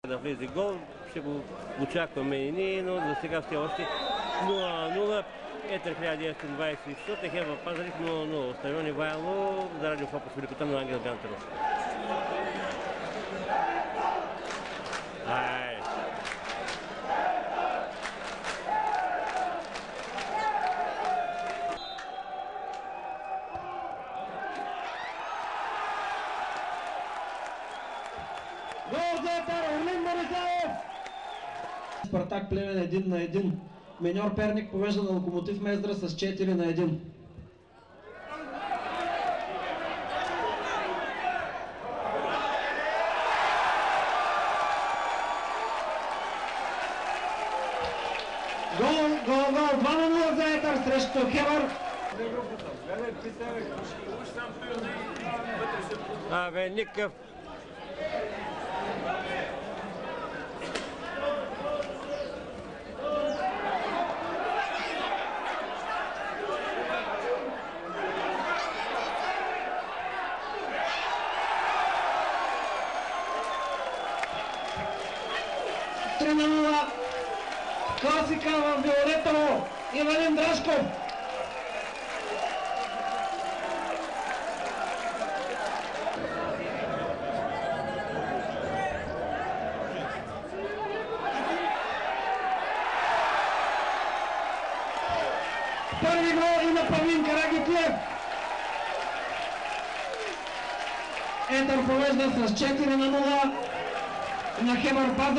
Да влезе гол, ще го очакваме и ние, но за сега все още 0-0. Етър 1924, Херва Пазарик 0-0. Стадион Ивайло за Радио Фокус великотъмно на Ангел Гантеров. Гол за Етър, Орлин Борисов! Спартак Плевен 1-1. Миньор Перник повежда на Локомотив Мездра с 4-1. Гол 2-0 за Етър срещу Хевър. Никакъв. Класика в Виолетово, Иванин Драшков. Първи гол и на Павлин Карагитлев. Етър повежда с 4-0 на Хевър Пазарик.